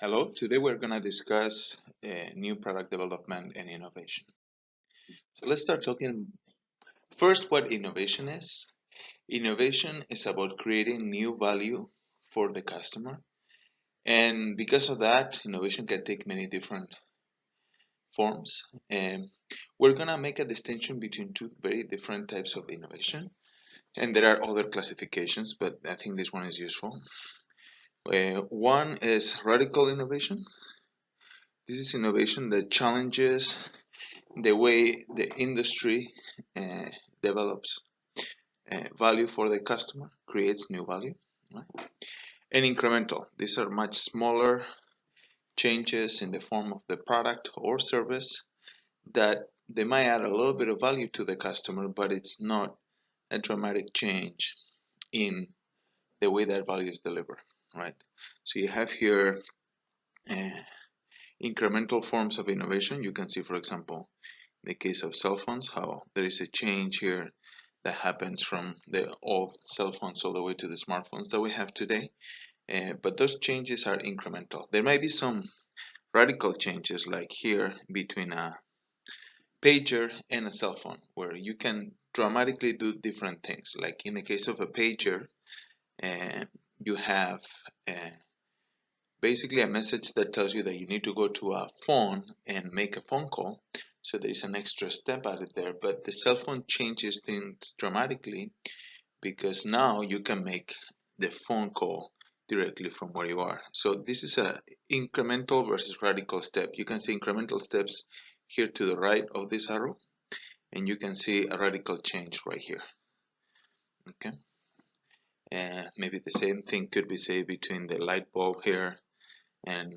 Hello, today we're going to discuss new product development and innovation. So let's start talking first what innovation is. Innovation is about creating new value for the customer. And because of that, innovation can take many different forms. And we're going to make a distinction between two very different types of innovation. And there are other classifications, but I think this one is useful. One is radical innovation. This is innovation that challenges the way the industry uh, develops value for the customer, creates new value, right? And incremental. These are much smaller changes in the form of the product or service that they might add a little bit of value to the customer, but it's not a dramatic change in the way that value is delivered, right? So you have here uh, incremental forms of innovation. You can see, for example, in the case of cell phones, how there is a change here that happens from the old cell phones all the way to the smartphones that we have today. But those changes are incremental. There might be some radical changes, like here between a pager and a cell phone, where you can dramatically do different things. Like in the case of a pager, uh, you have uh, basically a message that tells you that you need to go to a phone and make a phone call. So there's an extra step added there, but the cell phone changes things dramatically because now you can make the phone call directly from where you are. So this is a incremental versus radical step. You can see incremental steps here to the right of this arrow, and you can see a radical change right here. Okay, and maybe the same thing could be said between the light bulb here and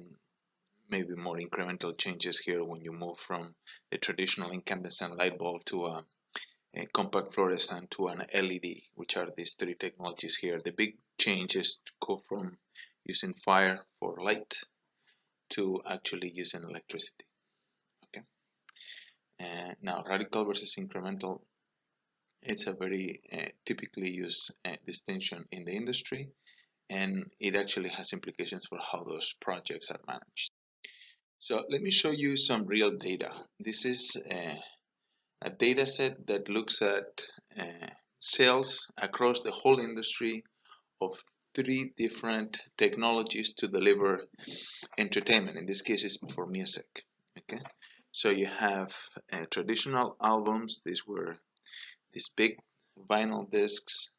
maybe more incremental changes here when you move from the traditional incandescent light bulb to a compact fluorescent to an LED, which are these three technologies here. The big change is to go from using fire for light to actually using electricity. Okay. Now, radical versus incremental, it's a very typically used distinction in the industry, and it actually has implications for how those projects are managed. So let me show you some real data. This is a data set that looks at sales across the whole industry of three different technologies to deliver entertainment. In this case, it's for music. Okay, so you have traditional albums. These were these big vinyl discs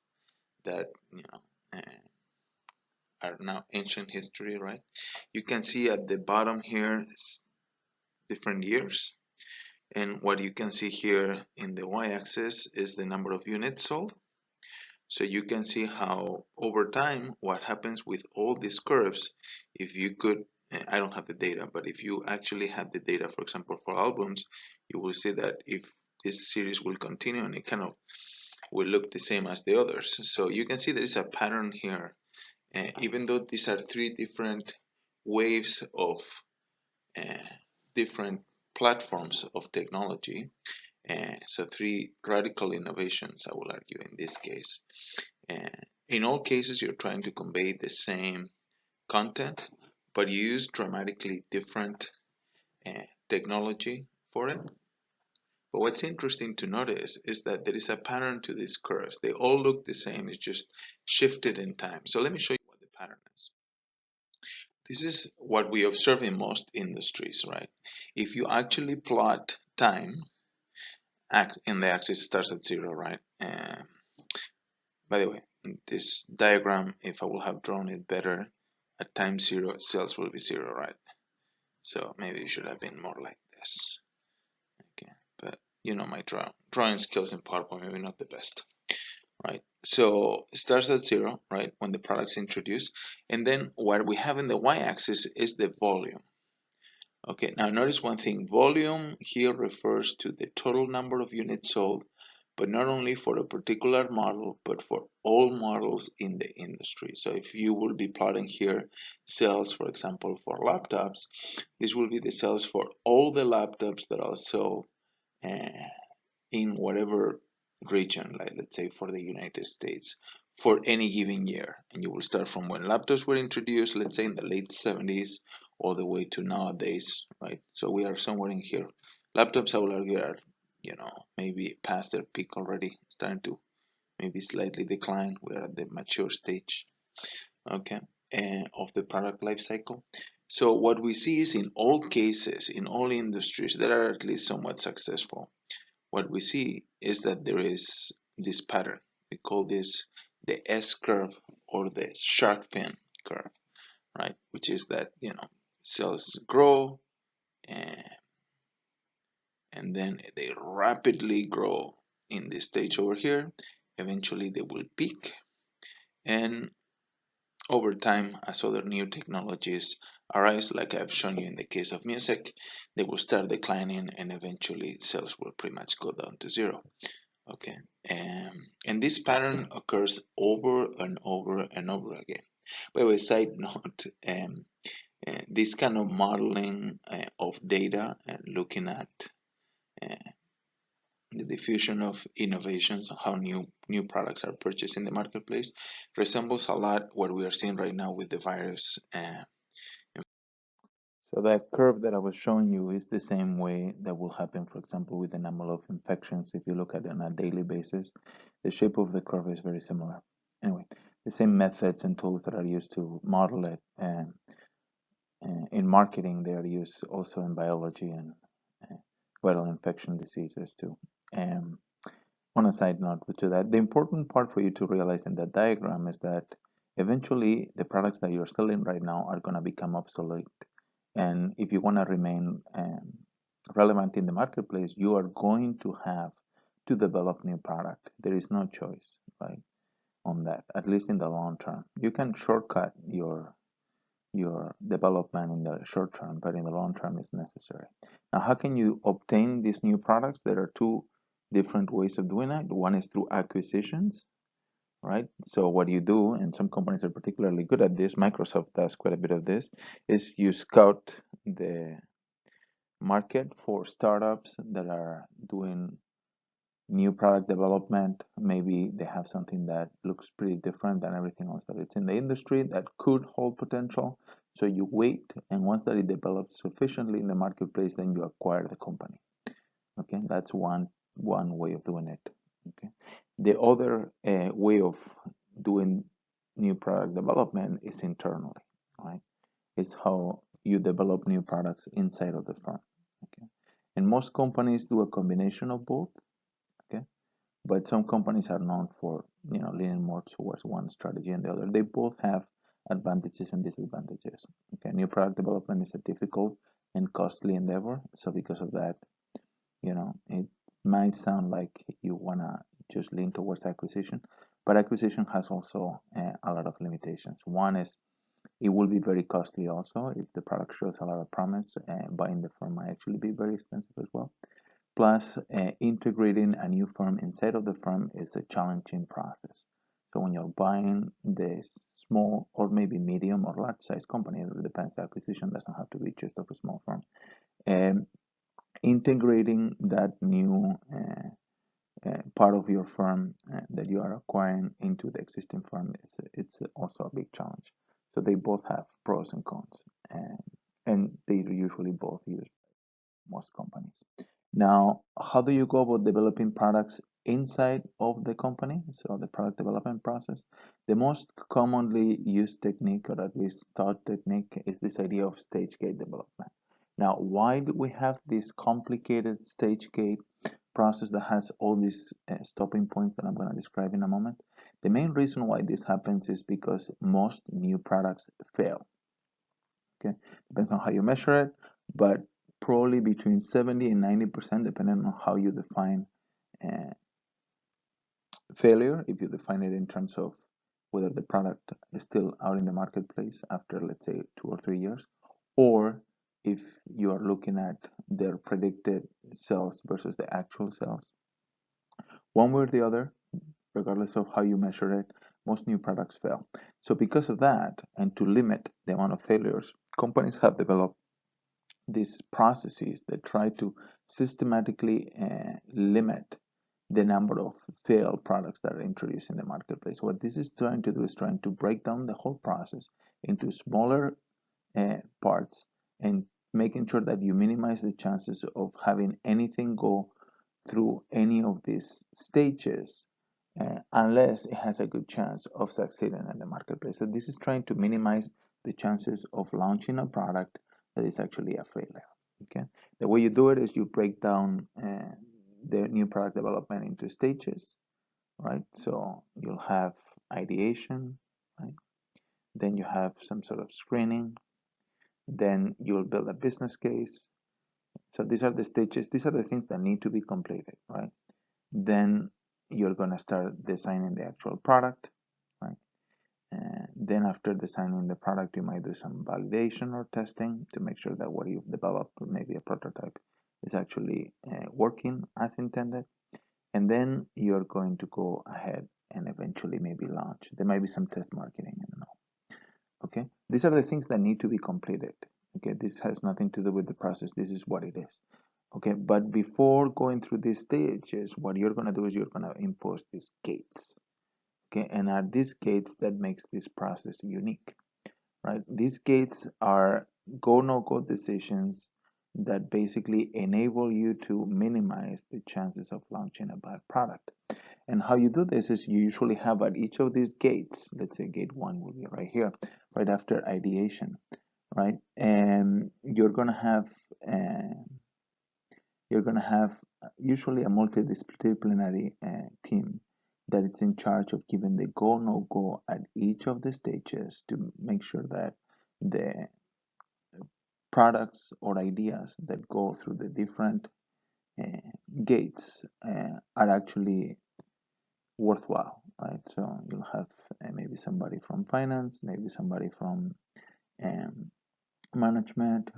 that are now ancient history, right? You can see at the bottom here different years. And what you can see here in the y-axis is the number of units sold. So you can see how over time what happens with all these curves. If you could, I don't have the data, but if you actually have the data, for example, for albums, you will see that if this series will continue and it kind of will look the same as the others. So you can see there is a pattern here. Even though these are three different waves of different platforms of technology, so three radical innovations, I will argue in this case. In all cases, you're trying to convey the same content, but you use dramatically different technology for it. But what's interesting to notice is that there is a pattern to these curves. They all look the same, it's just shifted in time. So let me show you what the pattern is. This is what we observe in most industries, right? If you actually plot time, and the axis starts at 0, right? By the way, this diagram, if I will have drawn it better, at time 0, sales will be 0, right? So maybe it should have been more like this. Okay, but you know my drawing skills in PowerPoint maybe not the best, right? So it starts at 0, right, when the product's introduced, and then what we have in the y-axis is the volume. Okay, now notice one thing. Volume here refers to the total number of units sold, but not only for a particular model, but for all models in the industry. So if you will be plotting here sales, for example, for laptops, this will be the sales for all the laptops that are sold in whatever region, like let's say for the United States, for any given year. And you will start from when laptops were introduced, let's say in the late 70s, all the way to nowadays, right? So we are somewhere in here. Laptops, I will argue, are, maybe past their peak already, starting to maybe slightly decline. We're at the mature stage, okay, of the product life cycle. So what we see is in all cases, in all industries that are at least somewhat successful, what we see is that there is this pattern. We call this the S curve or the shark fin curve, right? Which is that, sales grow and, then they rapidly grow in this stage over here. Eventually they will peak, and over time, as other new technologies arise, like I've shown you in the case of music, they will start declining and eventually sales will pretty much go down to zero. Okay, and this pattern occurs over and over and over again. By the way, side note, this kind of modeling of data and looking at uh, the diffusion of innovations, how new products are purchased in the marketplace, resembles a lot what we are seeing right now with the virus. So that curve that I was showing you is the same way that will happen, for example, with the number of infections. If you look at it on a daily basis, the shape of the curve is very similar. Anyway, the same methods and tools that are used to model it in marketing, they are used also in biology and viral infection diseases too. Um, on a side note to that, the important part for you to realize in that diagram is that eventually the products that you're selling right now are going to become obsolete. And if you want to remain relevant in the marketplace, you are going to have to develop new product. There is no choice, right, on that, at least in the long term. You can shortcut your development in the short term, but in the long term it's necessary. Now, how can you obtain these new products? There are two different ways of doing it. One is through acquisitions, right? So what you do, and some companies are particularly good at this, Microsoft does quite a bit of this, is you scout the market for startups that are doing new product development. Maybe they have something that looks pretty different than everything else that it's in the industry that could hold potential. So you wait, and once that it develops sufficiently in the marketplace, then you acquire the company. Okay, that's one way of doing it. Okay, the other way of doing new product development is internally, right? It's how you develop new products inside of the firm. Okay, and most companies do a combination of both. Okay, but some companies are known for leaning more towards one strategy and the other. They both have advantages and disadvantages. Okay, new product development is a difficult and costly endeavor, so because of that, it might sound like you want to just lean towards acquisition, but acquisition has also a lot of limitations. One is it will be very costly also. If the product shows a lot of promise, buying the firm might actually be very expensive as well. Plus, integrating a new firm inside of the firm is a challenging process. So when you're buying the small or maybe medium or large size company, it depends. Acquisition doesn't have to be just of a small firm. Um, Integrating that new part of your firm that you are acquiring into the existing firm it's also a big challenge. So they both have pros and cons, and they usually both use most companies. Now, how do you go about developing products inside of the company? So the product development process. The most commonly used technique, or at least taught technique, is this idea of stage gate development. Now, why do we have this complicated stage gate process that has all these stopping points that I'm going to describe in a moment? The main reason why this happens is because most new products fail. Okay, depends on how you measure it, but probably between 70 and 90%, depending on how you define uh, failure. If you define it in terms of whether the product is still out in the marketplace after, let's say, 2 or 3 years, or if you are looking at their predicted sales versus the actual sales, one way or the other, regardless of how you measure it, most new products fail. So because of that, and to limit the amount of failures, companies have developed these processes that try to systematically limit the number of failed products that are introduced in the marketplace. What this is trying to do is trying to break down the whole process into smaller parts and making sure that you minimize the chances of having anything go through any of these stages unless it has a good chance of succeeding in the marketplace. So this is trying to minimize the chances of launching a product that is actually a failure. Okay, the way you do it is you break down the new product development into stages, right? So you'll have ideation, right? Then you have some sort of screening. Then you'll build a business case. So these are the stages. These are the things that need to be completed, right? Then you're going to start designing the actual product, right? Then after designing the product, you might do some validation or testing to make sure that what you've developed, maybe a prototype, is actually working as intended. And then you're going to go ahead and eventually maybe launch. There might be some test marketing, I don't know. Okay, these are the things that need to be completed. Okay, this has nothing to do with the process. This is what it is. Okay, but before going through these stages, what you're going to do is you're going to impose these gates. Okay, and are these gates that makes this process unique, right? These gates are go no go decisions that basically enable you to minimize the chances of launching a bad product. And how you do this is you usually have at each of these gates, let's say gate one will be right here, right after ideation, right? And uh, you're gonna have usually a multidisciplinary team that is in charge of giving the go no go at each of the stages to make sure that the products or ideas that go through the different uh, gates are actually worthwhile, right? So you'll have maybe somebody from finance, maybe somebody from um, management,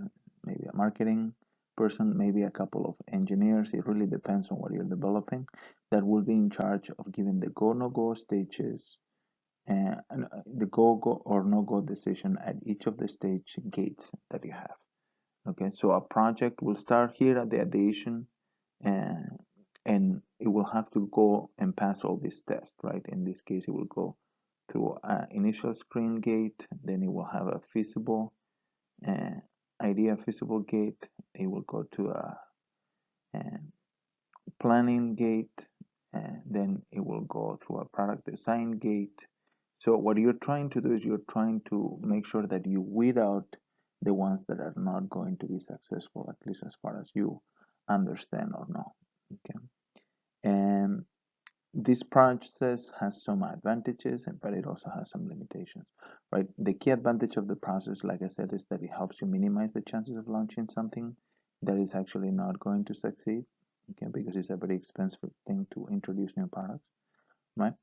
maybe a marketing person, maybe a couple of engineers. It really depends on what you're developing that will be in charge of giving the go no go stages and the go go or no go decision at each of the stage gates that you have. Okay, so a project will start here at the ideation and it will have to go and pass all these tests, right? In this case, it will go through an initial screen gate, then it will have a feasible uh, idea feasible gate. It will go to a planning gate, then it will go through a product design gate. So what you're trying to do is you're trying to make sure that you weed out the ones that are not going to be successful, at least as far as you understand or know. Okay, and this process has some advantages, but it also has some limitations, right? The key advantage of the process, like I said, is that it helps you minimize the chances of launching something that is actually not going to succeed, okay, because it's a very expensive thing to introduce new products, right?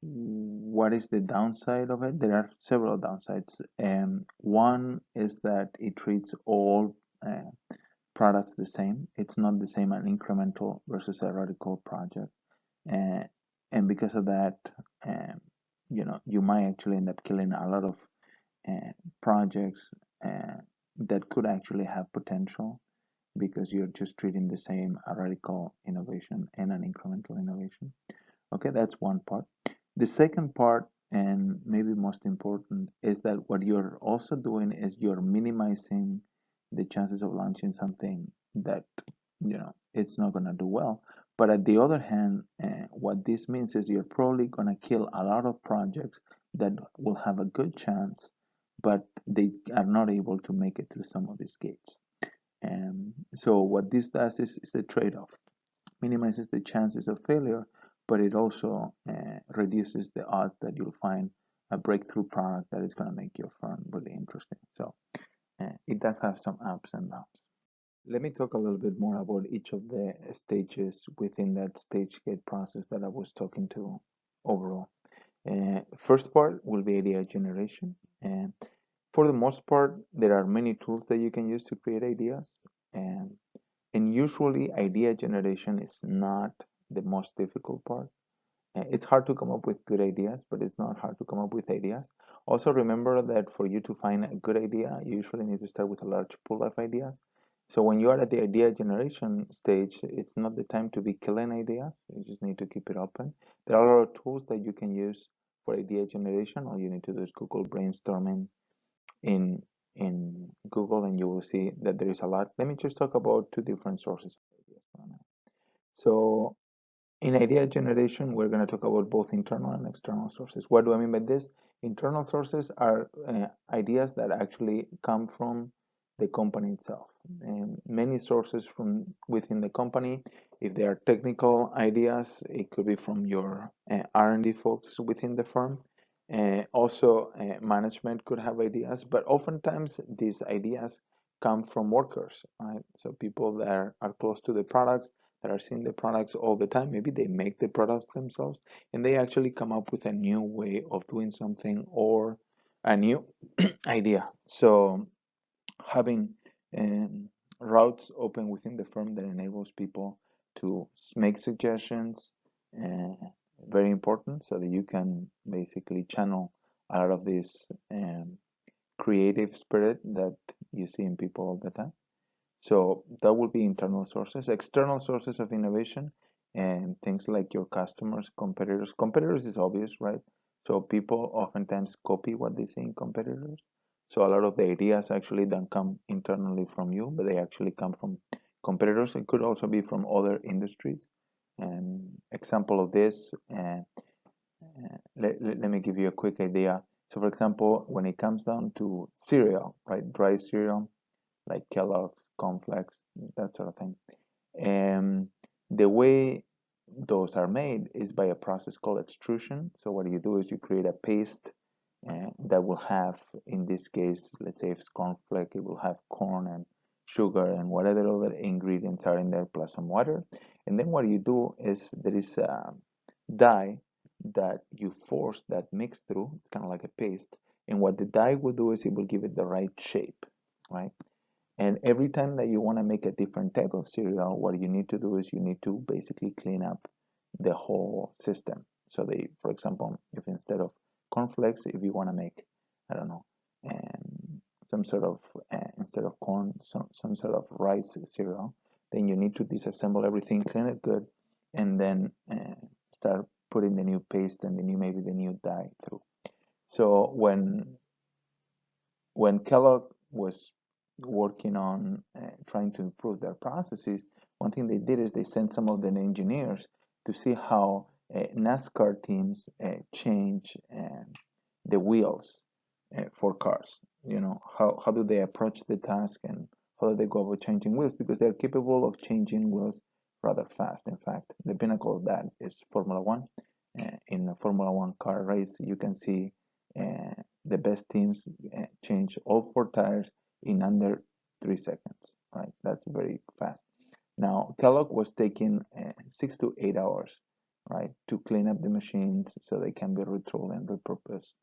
What is the downside of it? There are several downsides. One is that it treats all products the same. It's not the same an incremental versus a radical project. uh, and because of that, um, you might actually end up killing a lot of uh, projects that could actually have potential because you're just treating the same a radical innovation and an incremental innovation. Okay, that's one part. The second part, and maybe most important, is that what you're also doing is you're minimizing the chances of launching something that it's not going to do well. But at the other hand, what this means is you're probably going to kill a lot of projects that will have a good chance, but they are not able to make it through some of these gates. And so what this does is a trade-off, minimizes the chances of failure, but it also reduces the odds that you'll find a breakthrough product that is going to make your firm really interesting. So it does have some ups and downs. Let me talk a little bit more about each of the stages within that stage gate process that I was talking to overall. First part will be idea generation. And for the most part, there are many tools that you can use to create ideas. And And usually, idea generation is not the most difficult part. It's hard to come up with good ideas, but it's not hard to come up with ideas. Also, remember that for you to find a good idea, you usually need to start with a large pool of ideas. So when you are at the idea generation stage, it's not the time to be killing ideas. You just need to keep it open. There are a lot of tools that you can use for idea generation. All you need to do is Google brainstorming in Google, and you will see that there is a lot. Let me just talk about two different sources of ideas for now. So in idea generation, we're going to talk about both internal and external sources. What do I mean by this? Internal sources are ideas that actually come from the company itself. And many sources from within the company, if they are technical ideas, it could be from your R&D folks within the firm. Also, management could have ideas, but oftentimes these ideas come from workers, right? So people that are close to the products, that are seeing the products all the time. Maybe they make the products themselves and they actually come up with a new way of doing something or a new idea. So having routes open within the firm that enables people to make suggestions, uh, very important, so that you can basically channel a lot of this creative spirit that you see in people all the time. So that would be internal sources, external sources of innovation, and things like your customers, competitors. Competitors is obvious, right? So people oftentimes copy what they see in competitors. So a lot of the ideas actually don't come internally from you, but they actually come from competitors. It could also be from other industries. And example of this, let me give you a quick idea. So for example, when it comes down to cereal, right, dry cereal, like Kellogg's, cornflakes, that sort of thing. And the way those are made is by a process called extrusion. So what you do is you create a paste that will have, in this case, let's say if it's cornflake, it will have corn and sugar and whatever other ingredients are in there plus some water. And then what you do is there is a dye that you force that mix through. It's kind of like a paste. And what the dye will do is it will give it the right shape, right? And every time that you want to make a different type of cereal, what you need to do is you need to basically clean up the whole system. So they, for example, if instead of cornflakes, if you want to make, I don't know, some sort of instead of corn, some sort of rice cereal, then you need to disassemble everything, clean it good, and then start putting the new paste and the new maybe the new dye through. So when Kellogg was working on trying to improve their processes, one thing they did is they sent some of the engineers to see how NASCAR teams change the wheels for cars. You know, how do they approach the task and how do they go about changing wheels? Because they're capable of changing wheels rather fast. In fact, the pinnacle of that is Formula One. In a Formula One car race, you can see uh, the best teams change all four tires in under 3 seconds, right? That's very fast. Now, Kellogg was taking 6 to 8 hours, right, to clean up the machines so they can be retooled and repurposed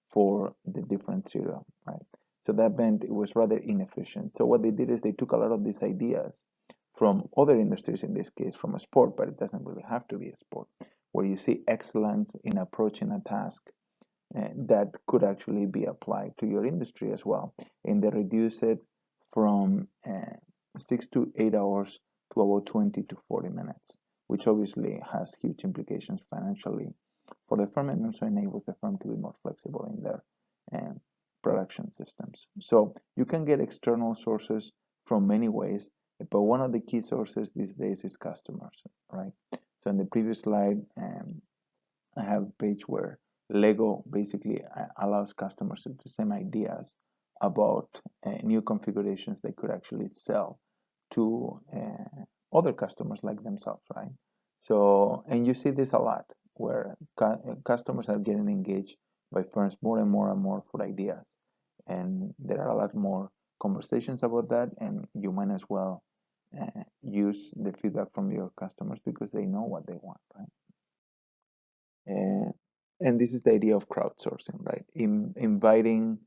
for the different cereal, right? So that meant it was rather inefficient. So what they did is they took a lot of these ideas from other industries, in this case from a sport, but it doesn't really have to be a sport, where you see excellence in approaching a task that could actually be applied to your industry as well. And they reduce it from 6 to 8 hours to about 20 to 40 minutes, which obviously has huge implications financially for the firm and also enables the firm to be more flexible in their um, production systems. So you can get external sources from many ways, but one of the key sources these days is customers, right? So in the previous slide, I have a page where Lego basically allows customers to send ideas about new configurations they could actually sell to other customers like themselves, right? So, and you see this a lot where customers are getting engaged by firms more and more and more for ideas. And there are a lot more conversations about that, and you might as well use the feedback from your customers because they know what they want, right? And, and this is the idea of crowdsourcing, right? Inviting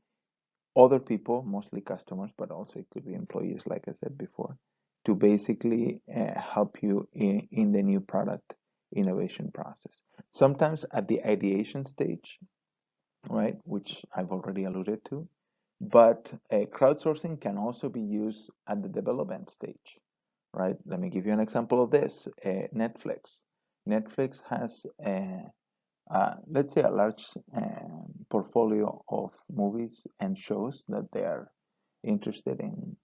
other people, mostly customers, but also it could be employees, like I said before, to basically help you in the new product innovation process. Sometimes at the ideation stage, right, which I've already alluded to, But crowdsourcing can also be used at the development stage, right? Let me give you an example of this. Netflix. Netflix has, let's say, a large portfolio of movies and shows that they are interested in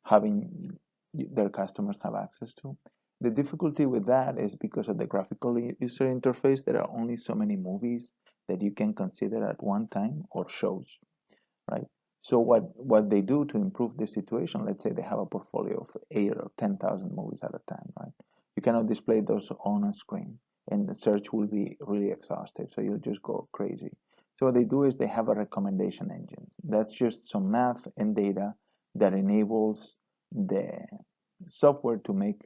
having their customers have access to. The difficulty with that is because of the graphical user interface, there are only so many movies that you can consider at one time or shows, right? So what they do to improve the situation, let's say they have a portfolio of 8 or 10,000 movies at a time, right? You cannot display those on a screen, and the search will be really exhaustive. So you'll just go crazy. So what they do is they have a recommendation engine. That's just some math and data that enables the software to make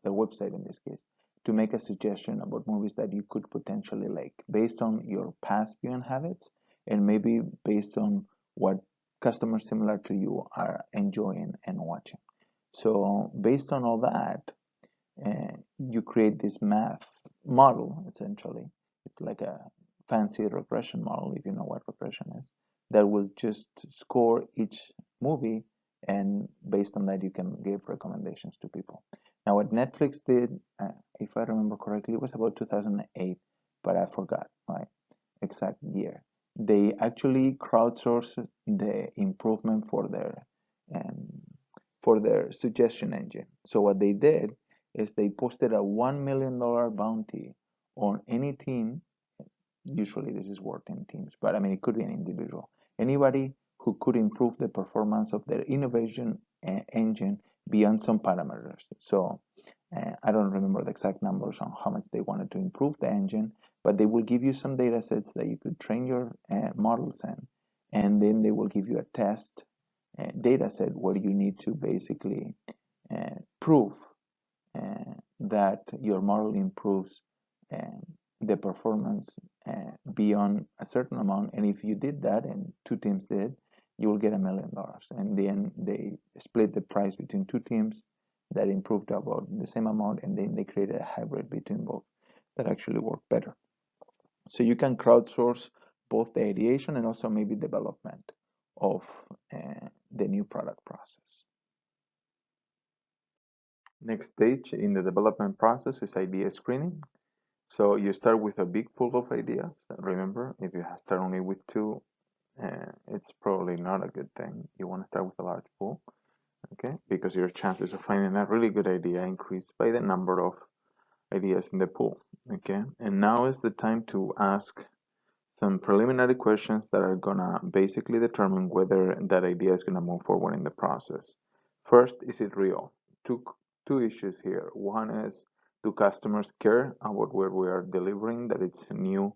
the website in this case to make a suggestion about movies that you could potentially like based on your past viewing habits and maybe based on what customers similar to you are enjoying and watching. So based on all that, you create this math model essentially. It's like a fancy regression model, if you know what regression is, that will just score each movie, and based on that, you can give recommendations to people. Now, what Netflix did, if I remember correctly, it was about 2008, but I forgot my exact year. They actually crowdsourced the improvement um, for their suggestion engine. So what they did is they posted a $1 million bounty on any team. Usually this is worked in teams, but I mean it could be an individual. Anybody who could improve the performance of their innovation engine beyond some parameters. So I don't remember the exact numbers on how much they wanted to improve the engine, but they will give you some data sets that you could train your models in, and then they will give you a test data set where you need to basically prove that your model improves uh, the performance beyond a certain amount. And if you did that, and two teams did, you will get $1 million. And then they split the price between two teams that improved about the same amount, and then they created a hybrid between both that actually worked better. So you can crowdsource both the ideation and also maybe development of the new product process. Next stage in the development process is idea screening. So you start with a big pool of ideas. Remember, if you start only with two, it's probably not a good thing. You want to start with a large pool, okay? Because your chances of finding a really good idea increase by the number of ideas in the pool, okay? And now is the time to ask some preliminary questions that are gonna basically determine whether that idea is gonna move forward in the process. First, is it real? Two issues here. One is, do customers care about what we are delivering, that it's new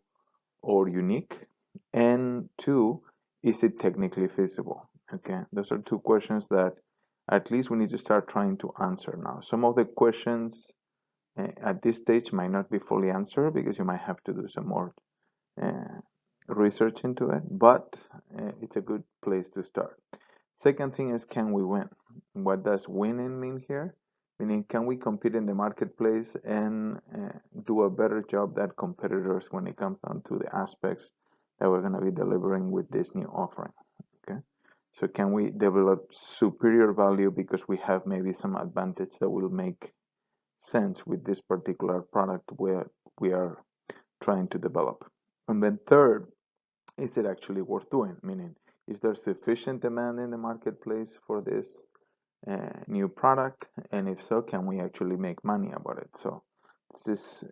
or unique? And two, is it technically feasible? Okay, those are two questions that at least we need to start trying to answer now. Some of the questions at this stage might not be fully answered because you might have to do some more uh, research into it, but it's a good place to start. Second thing is, can we win? What does winning mean here? Meaning, can we compete in the marketplace and do a better job than competitors when it comes down to the aspects that we're going to be delivering with this new offering? Okay, so can we develop superior value because we have maybe some advantage that will make sense with this particular product where we are trying to develop? And then third, is it actually worth doing? Meaning, is there sufficient demand in the marketplace for this new product? And if so, can we actually make money about it? So this is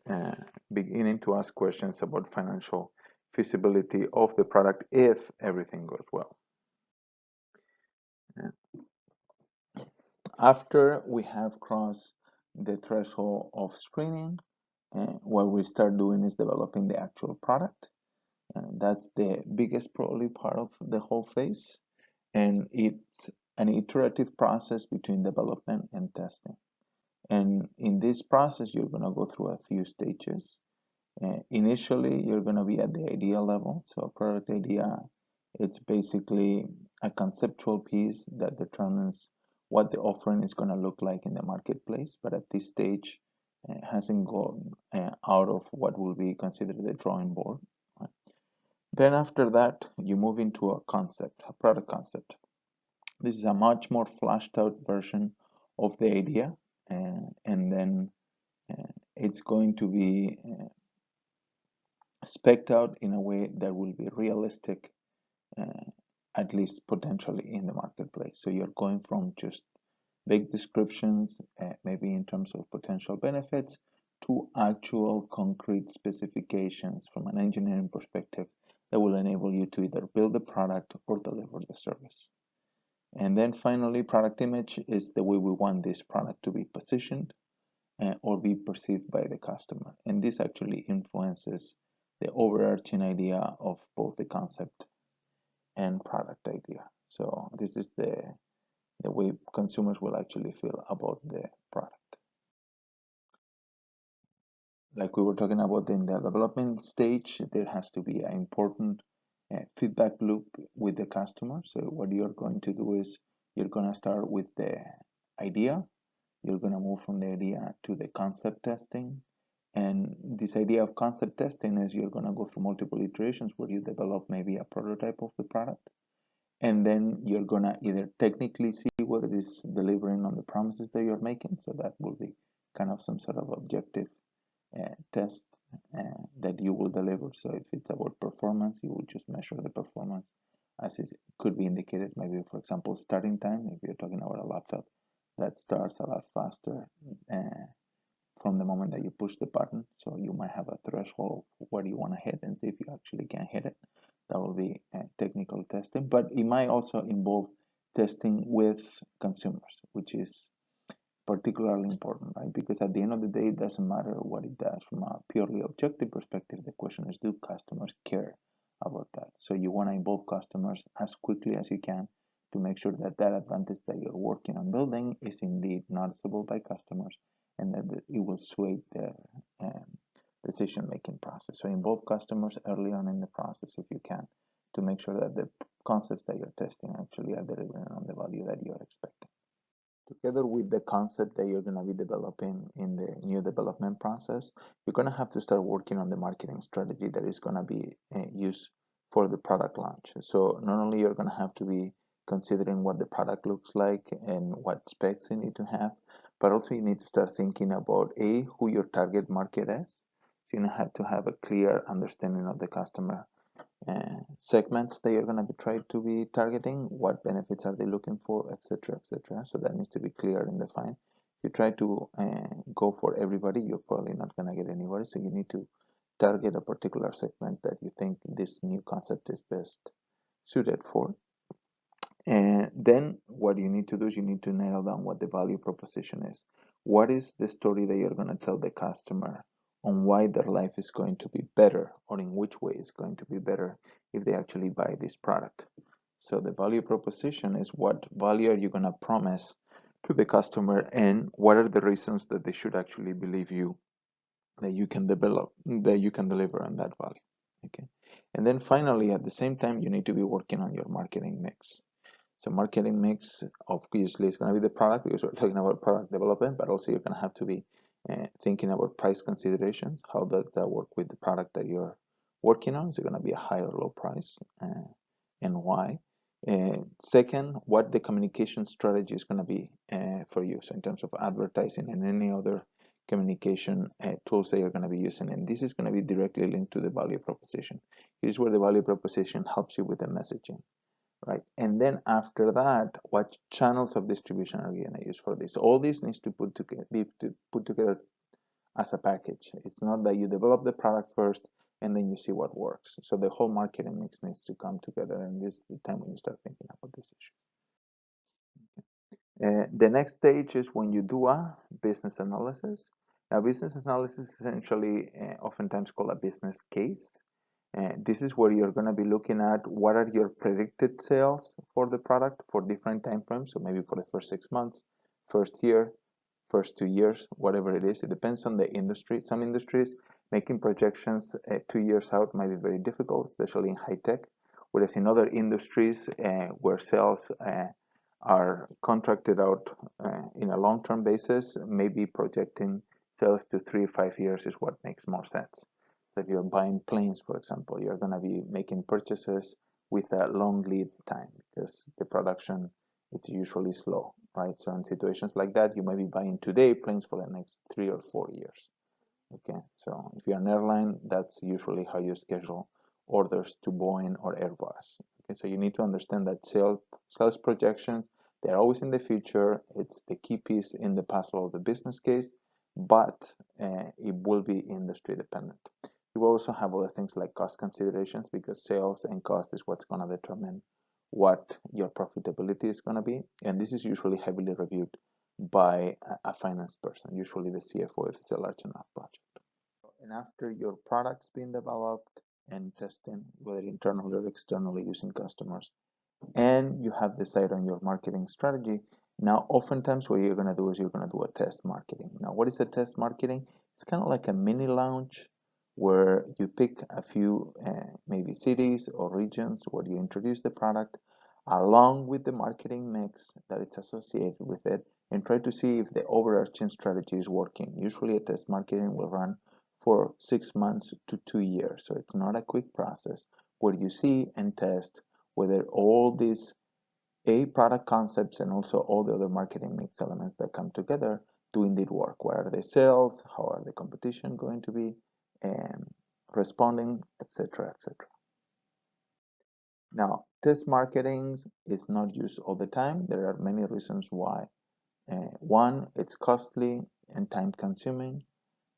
beginning to ask questions about financial feasibility of the product if everything goes well. After we have crossed the threshold of screening, what we start doing is developing the actual product. That's the biggest probably part of the whole phase, and it's an iterative process between development and testing. And in this process, you're going to go through a few stages. Initially, you're going to be at the idea level. So a product idea, it's basically a conceptual piece that determines what the offering is going to look like in the marketplace. But at this stage, it hasn't gone out of what will be considered the drawing board. Right? Then after that, you move into a concept, a product concept. This is a much more flashed out version of the idea, and then it's going to be spec'd out in a way that will be realistic, at least potentially in the marketplace. So you're going from just big descriptions, maybe in terms of potential benefits, to actual concrete specifications from an engineering perspective that will enable you to either build the product or deliver the service. And then finally, product image is the way we want this product to be positioned or be perceived by the customer. And this actually influences the overarching idea of both the concept and product idea. So this is the way consumers will actually feel about the product. Like we were talking about in the development stage, there has to be an important feedback loop with the customer. So what you're going to do is you're going to start with the idea. You're going to move from the idea to the concept testing. And this idea of concept testing is you're going to go through multiple iterations where you develop maybe a prototype of the product. And then you're going to either technically see whether it is delivering on the promises that you're making. So that will be kind of some sort of objective test that you will deliver. So if it's about performance, you will just measure the performance as it could be indicated. Maybe, for example, starting time, if you're talking about a laptop that starts a lot faster from the moment that you push the button. So you might have a threshold of what you want to hit and see if you actually can hit it. That will be technical testing, but it might also involve testing with consumers, which is particularly important, right? Because at the end of the day, it doesn't matter what it does from a purely objective perspective. The question is, do customers care about that? So you want to involve customers as quickly as you can to make sure that that advantage that you're working on building is indeed noticeable by customers and that it will sway their decision-making process. So involve customers early on in the process if you can to make sure that the concepts that you're testing actually are delivering on the value that you're expecting. Together with the concept that you're going to be developing in the new development process, you're going to have to start working on the marketing strategy that is going to be used for the product launch. So not only you're going to have to be considering what the product looks like and what specs you need to have, but also you need to start thinking about who your target market is. So you have to have a clear understanding of the customer segments that you're going to be trying to be targeting, what benefits are they looking for, etc., etc. So that needs to be clear and defined. If you try to go for everybody, you're probably not going to get anybody. So you need to target a particular segment that you think this new concept is best suited for. And then what you need to do is you need to nail down what the value proposition is. What is the story that you're going to tell the customer on why their life is going to be better, or in which way it's going to be better if they actually buy this product? So the value proposition is what value are you going to promise to the customer, and what are the reasons that they should actually believe you that you can develop, that you can deliver on that value. Okay. And then finally, at the same time, you need to be working on your marketing mix. So marketing mix obviously is going to be the product, because we're talking about product development, but also you're going to have to be thinking about price considerations. How does that work with the product that you're working on? Is it going to be a high or low price, and why? Second, what the communication strategy is going to be for you. So in terms of advertising and any other communication tools that you're going to be using, and this is going to be directly linked to the value proposition. Here's where the value proposition helps you with the messaging. Right, and then after that, what channels of distribution are you going to use for this? All this needs to be put together as a package. It's not that you develop the product first and then you see what works. So the whole marketing mix needs to come together, and this is the time when you start thinking about this issue. The next stage is when you do a business analysis. Now, business analysis is essentially oftentimes called a business case. This is where you're going to be looking at what are your predicted sales for the product for different time frames. So maybe for the first 6 months, first year, first 2 years, whatever it is. It depends on the industry. Some industries, making projections 2 years out might be very difficult, especially in high tech. Whereas in other industries where sales are contracted out in a long-term basis, maybe projecting sales to 3 or 5 years is what makes more sense. So if you're buying planes, for example, you're going to be making purchases with a long lead time because the production it's usually slow, right? So in situations like that, you might be buying today planes for the next 3 or 4 years. Okay, so if you're an airline, that's usually how you schedule orders to Boeing or Airbus. Okay, so you need to understand that sales projections, they're always in the future. It's the key piece in the puzzle of the business case, but it will be industry dependent. You will also have other things like cost considerations because sales and cost is what's going to determine what your profitability is going to be. And this is usually heavily reviewed by a finance person, usually the CFO if it's a large enough project. And after your product's been developed and testing, whether internally or externally using customers, and you have decided on your marketing strategy, now oftentimes what you're going to do is you're going to do a test marketing. Now, what is a test marketing? It's kind of like a mini launch where you pick a few maybe cities or regions where you introduce the product along with the marketing mix that it's associated with it and try to see if the overarching strategy is working. Usually a test marketing will run for 6 months to 2 years. So it's not a quick process where you see and test whether all these product concepts and also all the other marketing mix elements that come together do indeed work. What are the sales? How are the competition going to be responding, etc., etc. Now, test marketing is not used all the time. There are many reasons why. One, it's costly and time consuming,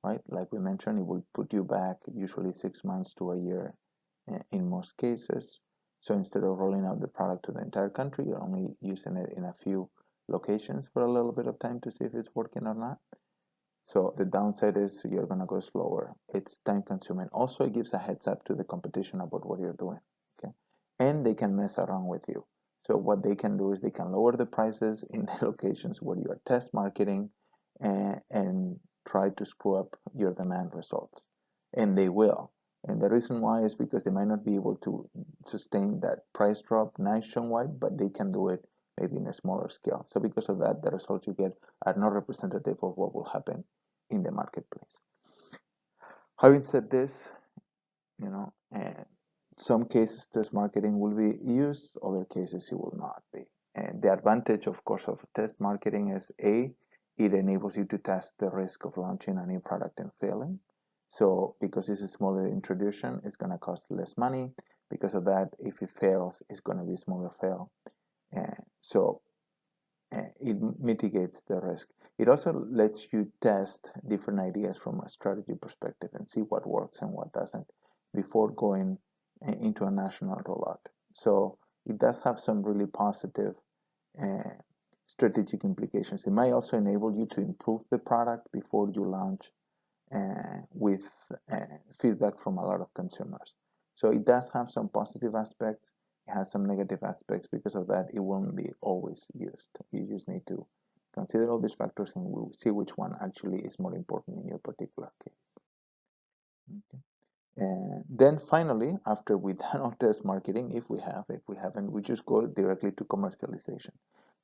right? Like we mentioned, it will put you back usually 6 months to a year in most cases. So instead of rolling out the product to the entire country, you're only using it in a few locations for a little bit of time to see if it's working or not. So the downside is you're going to go slower. It's time consuming. Also, it gives a heads up to the competition about what you're doing. Okay, and they can mess around with you. So what they can do is they can lower the prices in the locations where you are test marketing and try to screw up your demand results. And they will. And the reason why is because they might not be able to sustain that price drop nationwide, but they can do it maybe in a smaller scale. So because of that, the results you get are not representative of what will happen in the marketplace. Having said this, some cases test marketing will be used, other cases it will not be. And the advantage, of course, of test marketing is it enables you to test the risk of launching a new product and failing. So because it's a smaller introduction, it's going to cost less money. Because of that, if it fails, it's going to be a smaller fail. So it mitigates the risk. It also lets you test different ideas from a strategy perspective and see what works and what doesn't before going into a national rollout. So it does have some really positive strategic implications. It might also enable you to improve the product before you launch with feedback from a lot of consumers. So it does have some positive aspects. It has some negative aspects. Because of that, it won't be always used. You just need to consider all these factors and we'll see which one actually is more important in your particular case. Okay. And then finally, after we've done all test marketing, if we haven't, we just go directly to commercialization.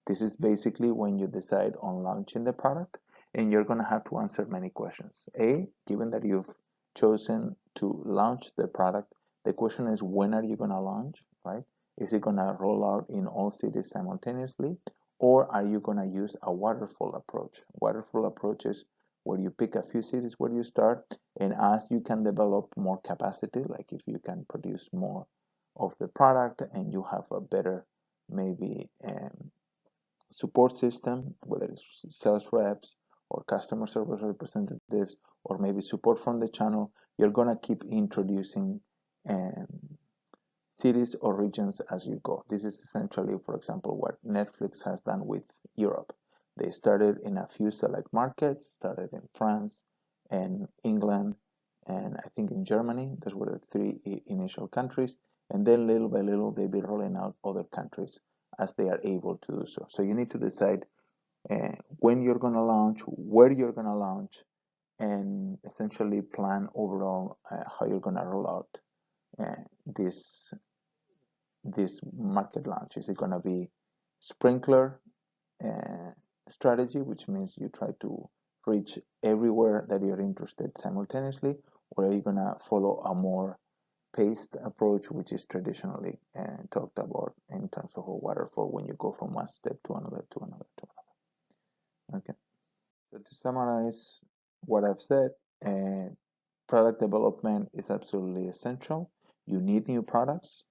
This is basically when you decide on launching the product and you're going to have to answer many questions. Given that you've chosen to launch the product, the question is when are you going to launch, right? Is it going to roll out in all cities simultaneously, or are you going to use a waterfall approach? Waterfall approach is where you pick a few cities where you start, and as you can develop more capacity, like if you can produce more of the product and you have a better maybe support system, whether it's sales reps or customer service representatives or maybe support from the channel, you're going to keep introducing cities or regions as you go. This is essentially, for example, what Netflix has done with Europe. They started in a few select markets, started in France and England, and I think in Germany. Those were the three initial countries. And then little by little, they'll be rolling out other countries as they are able to do so. So you need to decide when you're going to launch, where you're going to launch, and essentially plan overall how you're going to roll out this market launch. Is it going to be sprinkler strategy, which means you try to reach everywhere that you're interested simultaneously, or are you going to follow a more paced approach, which is traditionally talked about in terms of a waterfall when you go from one step to another to another to another? Okay. So to summarize what I've said, uh, product development is absolutely essential. You need new products,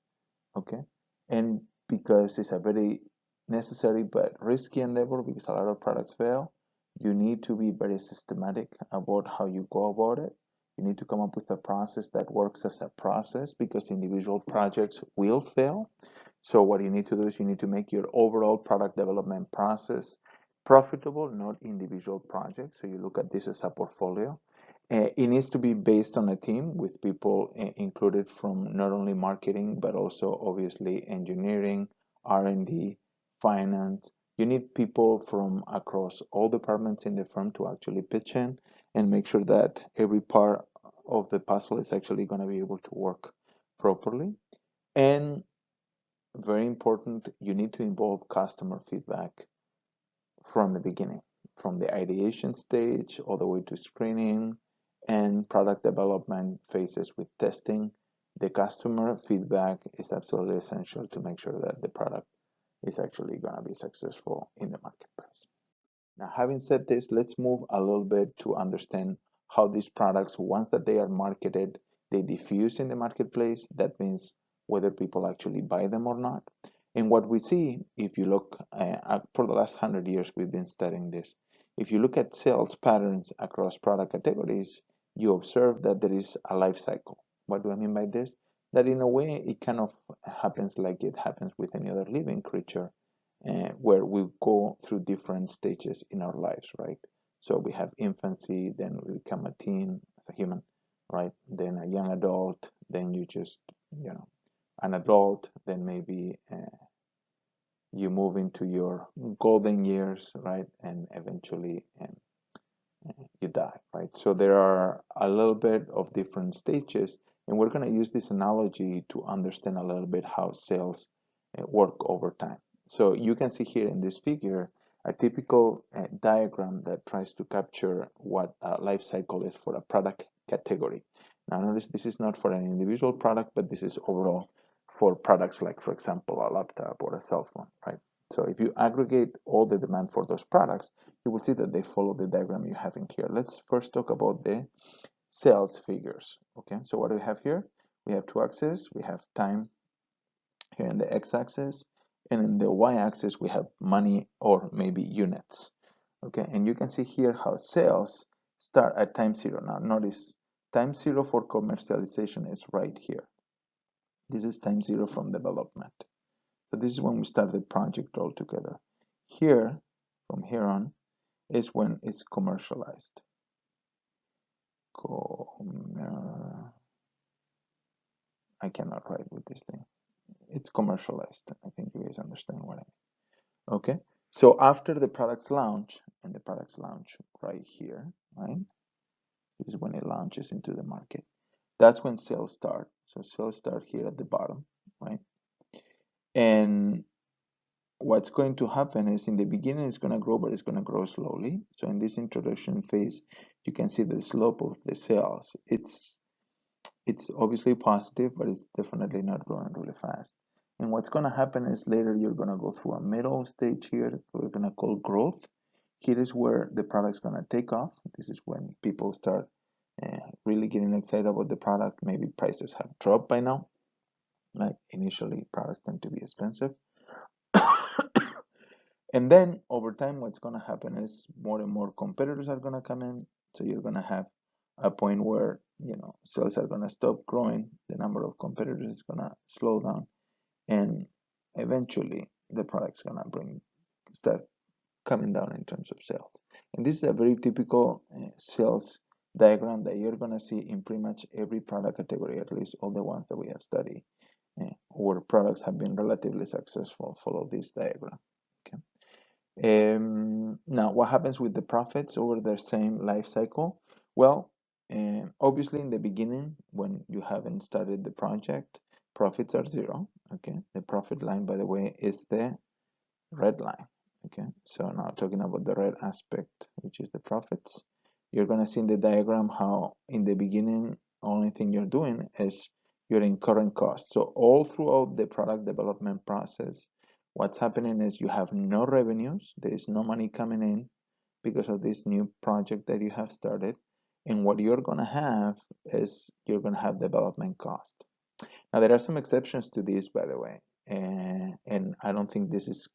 okay? And because it's a very necessary but risky endeavor because a lot of products fail, you need to be very systematic about how you go about it. You need to come up with a process that works as a process because individual projects will fail. So what you need to do is you need to make your overall product development process profitable, not individual projects. So you look at this as a portfolio. It needs to be based on a team with people included from not only marketing but also obviously engineering, R&D, finance. You need people from across all departments in the firm to actually pitch in and make sure that every part of the puzzle is actually going to be able to work properly. And very important, you need to involve customer feedback from the beginning, from the ideation stage all the way to screening and product development phases with testing. The customer feedback is absolutely essential to make sure that the product is actually going to be successful in the marketplace. Now, having said this, let's move a little bit to understand how these products, once that they are marketed, they diffuse in the marketplace. That means whether people actually buy them or not. And what we see, if you look for the last 100 years, we've been studying this. If you look at sales patterns across product categories, you observe that there is a life cycle. What do I mean by this? That in a way, it kind of happens like it happens with any other living creature where we go through different stages in our lives, right? So we have infancy, then we become a teen as a human, right? Then a young adult, then you just, an adult, then maybe you move into your golden years, right? And eventually you die, right? So there are a little bit of different stages, and we're going to use this analogy to understand a little bit how sales work over time. So you can see here in this figure a typical diagram that tries to capture what a life cycle is for a product category. Now notice this is not for an individual product, but this is overall for products like, for example, a laptop or a cell phone, right? So if you aggregate all the demand for those products, you will see that they follow the diagram you have in here. Let's first talk about the sales figures. Okay, so what do we have here? We have two axes. We have time here in the x-axis, and in the y-axis we have money or maybe units. Okay, and you can see here how sales start at time zero. Now notice time zero for commercialization is right here. This is time zero from development. So this is when we start the project altogether. Here, from here on, is when it's commercialized. I cannot write with this thing. It's commercialized. I think you guys understand what I mean. Okay. So after the product's launch, and the product's launch right here, right? This is when it launches into the market. That's when sales start. So sales start here at the bottom, right? And what's going to happen is in the beginning it's going to grow, but it's going to grow slowly. So in this introduction phase, you can see the slope of the sales. It's obviously positive, but it's definitely not growing really fast. And what's going to happen is later you're going to go through a middle stage here that we're going to call growth. Here is where the product's going to take off. This is when people start really getting excited about the product. Maybe prices have dropped by now. Like initially, products tend to be expensive. And then over time, what's going to happen is more and more competitors are going to come in. So you're going to have a point where, sales are going to stop growing. The number of competitors is going to slow down. And eventually the product's going to start coming down in terms of sales. And this is a very typical sales diagram that you're going to see in pretty much every product category, at least all the ones that we have studied, where products have been relatively successful, follow this diagram. Okay. Now, what happens with the profits over the same life cycle? Well, obviously, in the beginning, when you haven't started the project, profits are zero. Okay, the profit line, by the way, is the red line. Okay, so now talking about the red aspect, which is the profits, you're going to see in the diagram how in the beginning Only thing you're doing is you're incurring costs. So all throughout the product development process, what's happening is you have no revenues. There is no money coming in because of this new project that you have started. And what you're going to have is you're going to have development cost. Now, there are some exceptions to this, by the way, and I don't think this is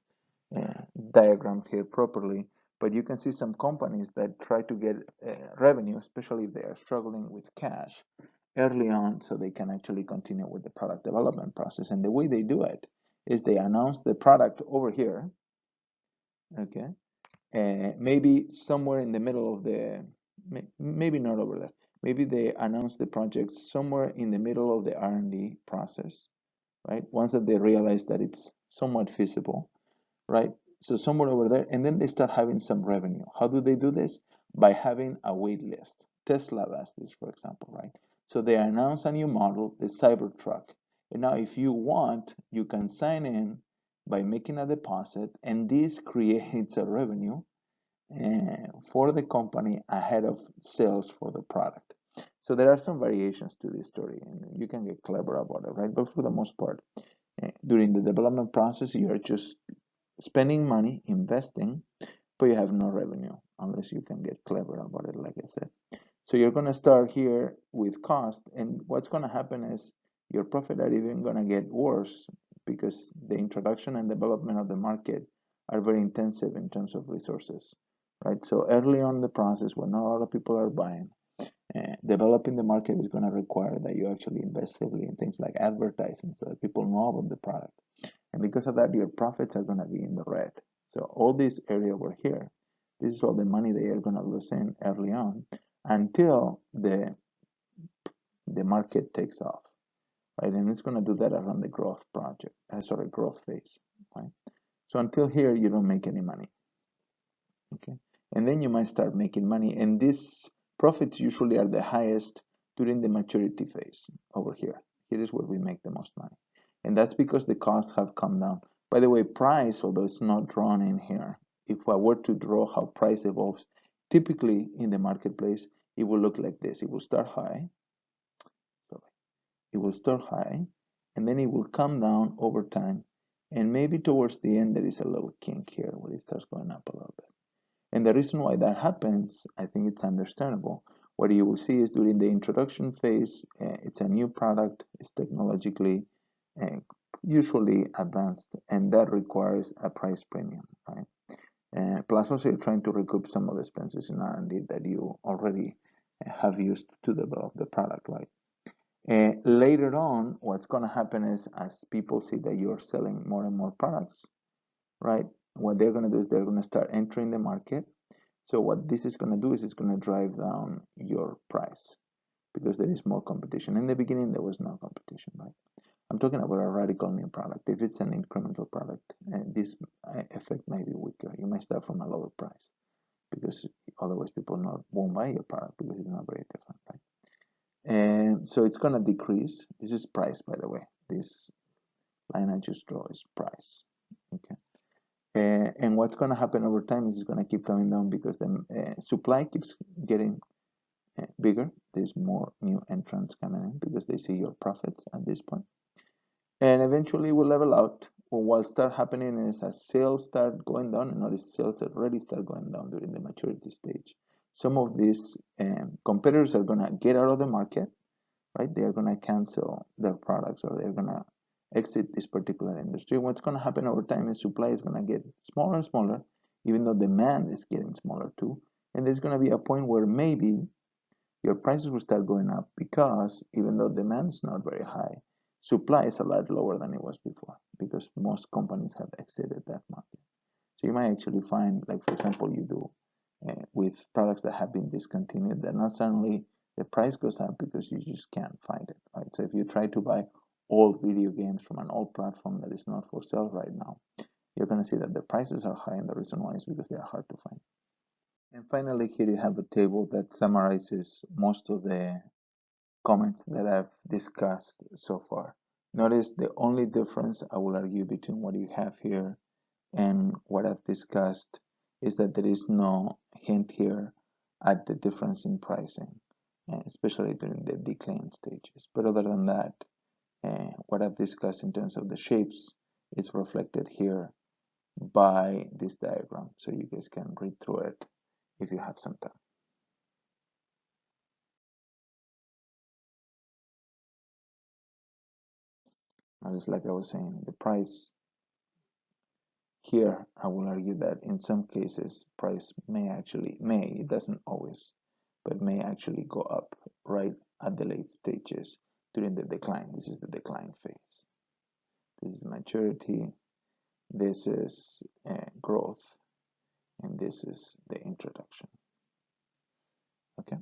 diagrammed here properly, but you can see some companies that try to get revenue, especially if they are struggling with cash early on, so they can actually continue with the product development process. And the way they do it is they announce the product over here, okay, maybe somewhere in the middle of the, maybe not over there. Maybe they announce the project somewhere in the middle of the R&D process, right? Once that they realize that it's somewhat feasible, right? So somewhere over there, and then they start having some revenue. How do they do this? By having a wait list. Tesla does this, for example, right? So they announce a new model, the Cybertruck. And now if you want, you can sign in by making a deposit, and this creates a revenue for the company ahead of sales for the product. So there are some variations to this story, and you can get clever about it, right? But for the most part, during the development process, you're just spending money, investing, but you have no revenue unless you can get clever about it, like I said. So you're going to start here with cost, and what's going to happen is your profit are even going to get worse because the introduction and development of the market are very intensive in terms of resources, right? So early on in the process, when not a lot of people are buying, developing the market is going to require that you actually invest heavily in things like advertising so that people know about the product. And because of that, your profits are going to be in the red. So all this area over here, this is all the money they are going to lose in early on until the market takes off, right? And it's going to do that around the growth project, growth phase, right? So until here, you don't make any money, okay? And then you might start making money, and these profits usually are the highest during the maturity phase over here. Here is where we make the most money. And that's because the costs have come down. By the way, price, although it's not drawn in here, if I were to draw how price evolves, typically in the marketplace, it will look like this. It will start high, and then it will come down over time. And maybe towards the end, there is a little kink here where it starts going up a little bit. And the reason why that happens, I think it's understandable. What you will see is during the introduction phase, it's a new product, it's technologically uh, usually advanced, and that requires a price premium, right? Plus, also you're trying to recoup some of the expenses in R&D that you already have used to develop the product, right? Later on, what's going to happen is as people see that you're selling more and more products, right? What they're going to do is they're going to start entering the market. So what this is going to do is it's going to drive down your price because there is more competition. In the beginning, there was no competition, right? I'm talking about a radical new product. If it's an incremental product, this effect might be weaker. You might start from a lower price because otherwise people won't buy your product because it's not very different, right? And so it's going to decrease. This is price, by the way. This line I just draw is price, okay? And what's going to happen over time is it's going to keep coming down because the supply keeps getting bigger. There's more new entrants coming in because they see your profits at this point. And eventually will level out. Well, what start happening is as sales start going down, and notice sales already start going down during the maturity stage. Some of these competitors are going to get out of the market, right? They're going to cancel their products or they're going to exit this particular industry. What's going to happen over time is supply is going to get smaller and smaller, even though demand is getting smaller too. And there's going to be a point where maybe your prices will start going up because even though demand is not very high, supply is a lot lower than it was before because most companies have exited that market. So you might actually find, like for example, you do with products that have been discontinued, that not suddenly the price goes up because you just can't find it, right? So if you try to buy old video games from an old platform that is not for sale right now, you're going to see that the prices are high, and the reason why is because they are hard to find. And finally, here you have a table that summarizes most of the comments that I've discussed so far. Notice the only difference I will argue between what you have here and what I've discussed is that there is no hint here at the difference in pricing. especially during the decline stages. But other than that, what I've discussed in terms of the shapes is reflected here by this diagram, so you guys can read through it if you have some time. Now, just like I was saying, the price here, I will argue that in some cases, price it doesn't always, but may actually go up right at the late stages during the decline. This is the decline phase. This is maturity, this is growth, and this is the introduction. Okay.